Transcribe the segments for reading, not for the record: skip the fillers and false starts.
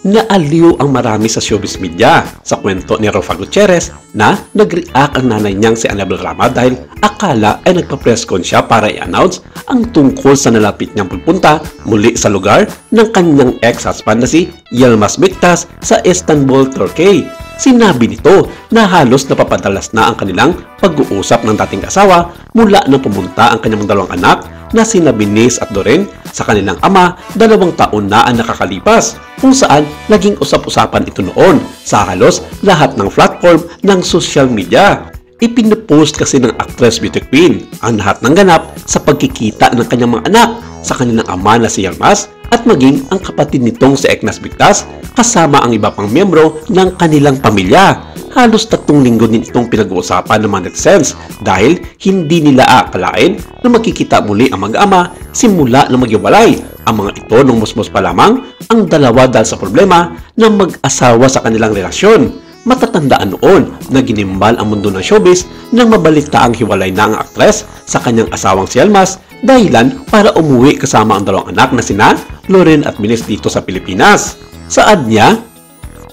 Naaliw ang marami sa showbiz media sa kwento ni Rofa Gutierrez na nag-react ang nanay niyang si Annabel Rama dahil akala ay nagpa-press con siya para i-announce ang tungkol sa nalapit niyang pagpunta muli sa lugar ng kanyang ex-husband na si Yilmaz Bektas sa Istanbul, Turkey. Sinabi nito na halos napapadalas na ang kanilang pag-uusap ng dating asawa mula nang pumunta ang kanyang dalawang anak na sina Binis at Doreen sa kanilang ama 2 taon na ang nakakalipas, kung saan naging usap-usapan ito noon sa halos lahat ng platform ng social media. Ipinopost kasi ng actress beauty queen ang lahat ng ganap sa pagkikita ng kanyang mga anak sa kanilang ama na si Yilmaz at maging ang kapatid nitong si Eknas Bektas kasama ang iba pang miyembro ng kanilang pamilya. Halos 3 linggo din itong pinag-uusapan ng mga netizens dahil hindi nila akalain na magkikita muli ang mag-ama simula na maghiwalay ang mga ito nung musmos pa lamang ang dalawa dahil sa problema ng mag-asawa sa kanilang relasyon. Matatandaan noon na ginimbal ang mundo ng showbiz nang mabalita ang hiwalay na ang aktres sa kanyang asawang si Yilmaz dahilan para umuwi kasama ang 2 anak na sina Loren at Binis dito sa Pilipinas. Saad niya,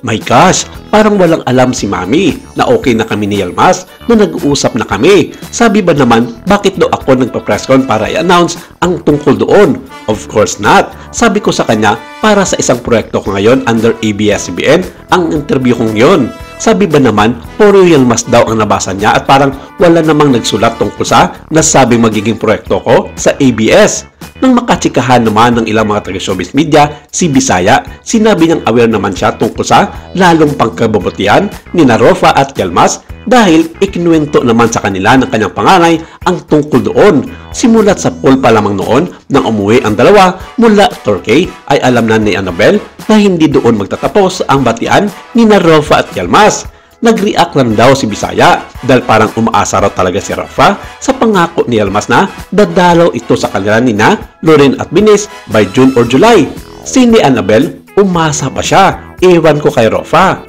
"My gosh, parang walang alam si Mami na okay na kami ni Yilmaz na nag-uusap na kami. Sabi ba naman, bakit daw ako nagpa-press con para i-announce ang tungkol doon? Of course not. Sabi ko sa kanya, para sa isang proyekto ko ngayon under ABS-CBN ang interview kong yon. Sabi ba naman, puro Yilmaz daw ang nabasa niya at parang wala namang nagsulat tungkol sa nasabing magiging proyekto ko sa ABS. Nang makatsikahan naman ng ilang mga taga-showbiz media, si Bisaya, sinabi niyang aware naman siya tungkol sa lalong pagkababutihan ni Rofa at Yilmaz dahil ikinuwento naman sa kanila ng kanyang panganay ang tungkol doon. Simulat sa poll pa lamang noon nang umuwi ang dalawa mula Turkey ay alam na ni Annabel na hindi doon magtatapos ang batian ni Rofa at Yilmaz. Nag-react lang daw si Bisaya dahil parang umaasa raw talaga si Rofa sa pangako ni Yilmaz na dadalaw ito sa kanila ni Loren at Binis by June or July. Si ni Annabel, umasa pa siya. Ewan ko kay Rofa.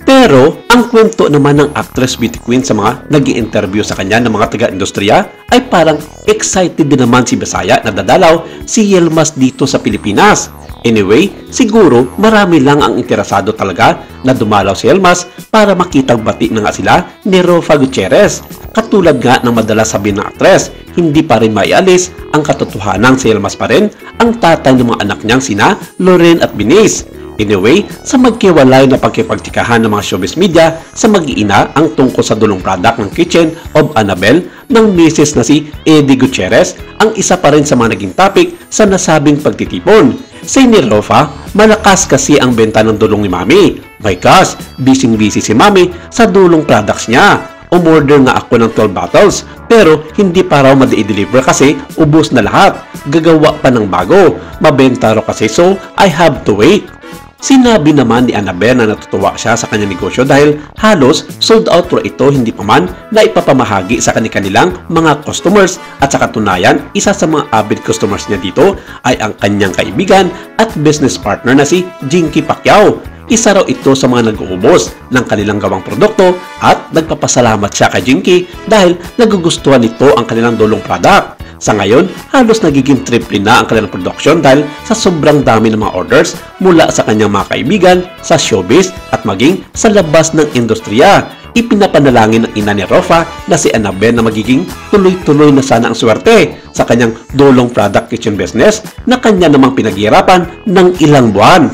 Pero ang kwento naman ng actress beauty queen sa mga nag-i-interview sa kanya ng mga taga-industriya ay parang excited din naman si Bisaya na dadalaw si Yilmaz dito sa Pilipinas. Anyway, siguro marami lang ang interesado talaga na dumalaw si Yilmaz para makitang bati na nga sila ni Rofa Gutierrez. Katulad nga ng madalas sabihin ng actress, hindi pa rin maialis ang katotohanan si Yilmaz pa rin ang tatay ng mga anak niyang sina Loren at Binis. Anyway, sa magkiwalay na pagkipagtikahan ng mga showbiz media sa mag-iina ang tungkol sa dulong product ng Kitchen of Annabel ng misis na si Eddie Gutierrez ang isa pa rin sa mga naging topic sa nasabing pagtitipon. Say ni Rofa, malakas kasi ang benta ng dulong ni Mami. My gosh, busy-busy si Mami sa dulong products niya. Umorder nga ako ng 12 bottles pero hindi pa raw ma-deliver kasi ubos na lahat. Gagawa pa ng bago. Mabenta raw kasi so I have to wait. Sinabi naman ni Annabel na natutuwa siya sa kanyang negosyo dahil halos sold out raw ito hindi pa man na ipapamahagi sa kanilang mga customers at sa katunayan, isa sa mga avid customers niya dito ay ang kanyang kaibigan at business partner na si Jinky Pacquiao. Isa raw ito sa mga nag-uubos ng kanilang gawang produkto at nagpapasalamat siya kay Jinky dahil nagugustuhan nito ang kanilang dulong product. Sa ngayon, halos nagiging triple na ang kanilang production dahil sa sobrang dami ng mga orders mula sa kanyang mga kaibigan, sa showbiz at maging sa labas ng industriya. Ipinapanalangin ng ina ni Rofa na si Annabel na magiging tuloy-tuloy na sana ang swerte sa kanyang dulong product kitchen business na kanya namang pinaghihirapan ng ilang buwan.